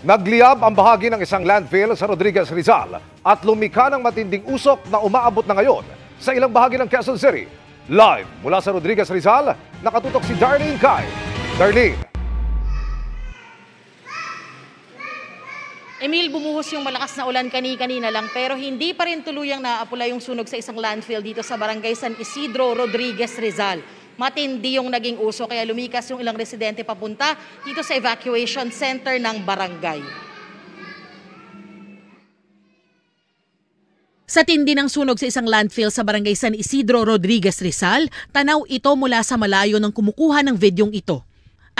Nagliyab ang bahagi ng isang landfill sa Rodriguez, Rizal at lumika ng matinding usok na umaabot na ngayon sa ilang bahagi ng Quezon City. Live mula sa Rodriguez, Rizal, nakatutok si Darlene Kai. Darlene. Emil, bumuhos yung malakas na ulan kanina lang pero hindi pa rin tuluyang naapula yung sunog sa isang landfill dito sa Barangay San Isidro, Rodriguez, Rizal. Matindi yung naging usok kaya lumikas yung ilang residente papunta dito sa evacuation center ng barangay. Sa tindi ng sunog sa isang landfill sa Barangay San Isidro, Rodriguez, Rizal, tanaw ito mula sa malayo ng kumukuha ng videong ito.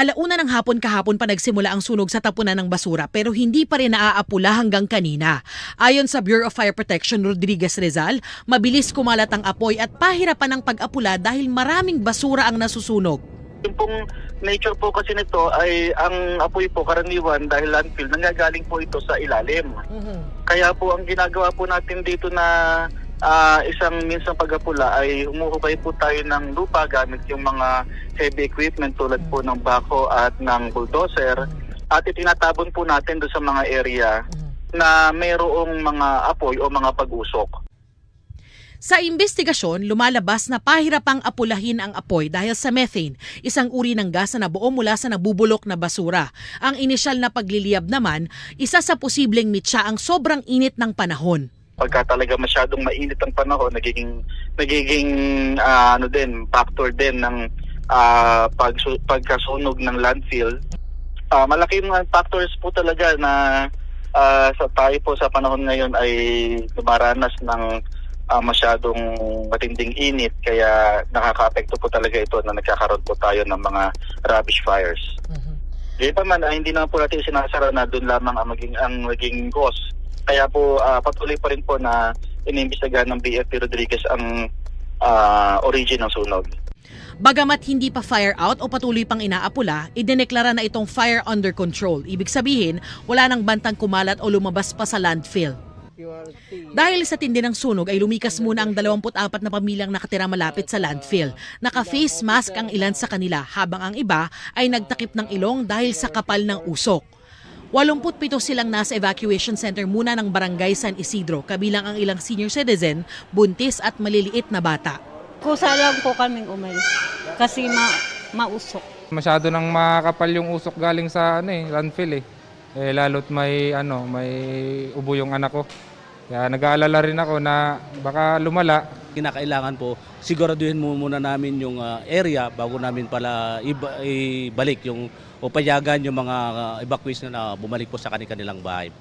Alauna ng hapon kahapon pa nagsimula ang sunog sa tapunan ng basura pero hindi pa rin naaapula hanggang kanina. Ayon sa Bureau of Fire Protection Rodriguez, Rizal, mabilis kumalat ang apoy at pahirapan ang pag-apula dahil maraming basura ang nasusunog. Yung pong nature po kasi nito ay ang apoy po karaniwan dahil landfill, nanggagaling po ito sa ilalim. Kaya po ang ginagawa po natin dito na isang minsang pag-apula ay humuhubay po tayo ng lupa gamit yung mga heavy equipment tulad po ng backhoe at ng bulldozer at itinatabon po natin doon sa mga area na mayroong mga apoy o mga pag-usok. Sa imbestigasyon, lumalabas na pahirapang apulahin ang apoy dahil sa methane, isang uri ng gas na nabuo mula sa nabubulok na basura. Ang inisyal na pagliliyab naman, isa sa posibleng mitsa ang sobrang init ng panahon. Pagka talaga masyadong mainit ang panahon, nagiging factor din ng pagkasunog ng landfill. Malaking factors po talaga na sa tayo po sa panahon ngayon ay dumaranas ng masyadong matinding init kaya nakaka-apekto po talaga ito na nagkakaroon po tayo ng mga rubbish fires. Ngayon pa man, hindi naman po natin sinasara na doon lamang ang maging cause. Kaya po patuloy pa rin po na inimbestigahan ng BFP Rodriguez ang origin ng sunog. Bagamat hindi pa fire out o patuloy pang inaapula, idineklara na itong fire under control. Ibig sabihin, wala nang bantang kumalat o lumabas pa sa landfill. Dahil sa tindi ng sunog ay lumikas muna ang 24 na pamilyang nakatira malapit sa landfill. Naka-face mask ang ilan sa kanila habang ang iba ay nagtakip ng ilong dahil sa kapal ng usok. 87 silang nasa evacuation center muna ng Barangay San Isidro, kabilang ang ilang senior citizen, buntis at maliliit na bata. Kusa lang po kaming umalis kasi mausok. Masyado nang makapal yung usok galing sa landfill lalo't may ubo yung anak ko. Kaya nag-aalala rin ako na baka lumala. Kinakailangan po siguraduhin muna namin yung area bago namin pala ibalik o payagan yung mga evacuees na bumalik po sa kanilang bahay.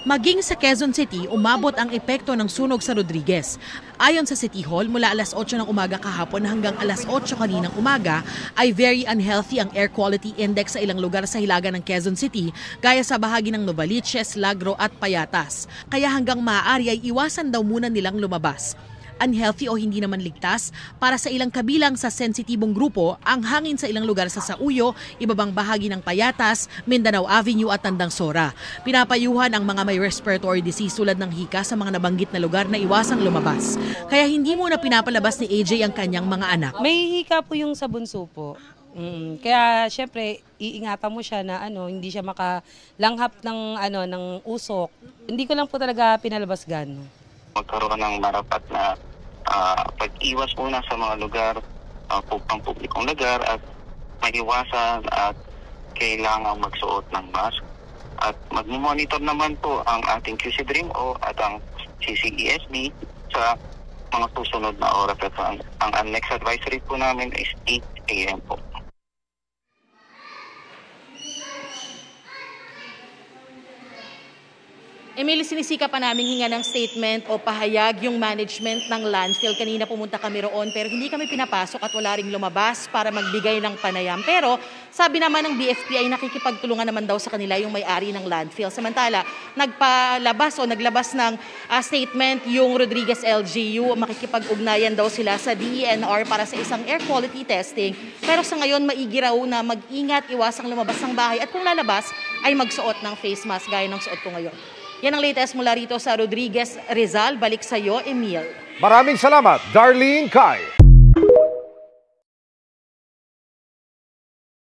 Maging sa Quezon City, umabot ang epekto ng sunog sa Rodriguez. Ayon sa City Hall, mula alas 8 ng umaga kahapon hanggang alas 8 kaninang umaga ay very unhealthy ang air quality index sa ilang lugar sa hilaga ng Quezon City, gaya sa bahagi ng Novaliches, Lagro at Payatas. Kaya hanggang maaari ay iwasan daw muna nilang lumabas. Unhealthy o hindi naman ligtas, para sa ilang kabilang sa sensitibong grupo, ang hangin sa ilang lugar sa Sauyo, ibabang bahagi ng Payatas, Mindanao Avenue at Tandangsora. Pinapayuhan ang mga may respiratory disease tulad ng hika sa mga nabanggit na lugar na iwasang lumabas. Kaya hindi muna pinapalabas ni AJ ang kanyang mga anak. May hika po yung sa bunso po. Kaya syempre iingatan mo siya na hindi siya makalanghap ng usok. Hindi ko lang po talaga pinalabas gano'n. Magkaroon ng marapat na pag-iwas muna sa mga lugar, pang-publikong lugar at maiwasan at kailangang magsuot ng mask. At mag-monitor naman po ang ating QC Dream o at ang CCESB sa mga susunod na oras. At ang next advisory po namin is 8 a.m. po. Emil, sinisika pa namin hinga ng statement o pahayag yung management ng landfill. Kanina pumunta kami roon pero hindi kami pinapasok at wala ring lumabas para magbigay ng panayam. Pero sabi naman ng BFP ay nakikipagtulungan naman daw sa kanila yung may-ari ng landfill. Samantala, naglabas ng statement yung Rodriguez LGU. Makikipag-ugnayan daw sila sa DENR para sa isang air quality testing. Pero sa ngayon, maigi raw na mag-ingat, iwasang lumabas ng bahay. At kung lalabas, ay magsuot ng face mask gaya ng suot ko ngayon. Yan ang latest mula rito sa Rodriguez, Rizal. Balik sa iyo, Emil. Maraming salamat, Darlene Kai.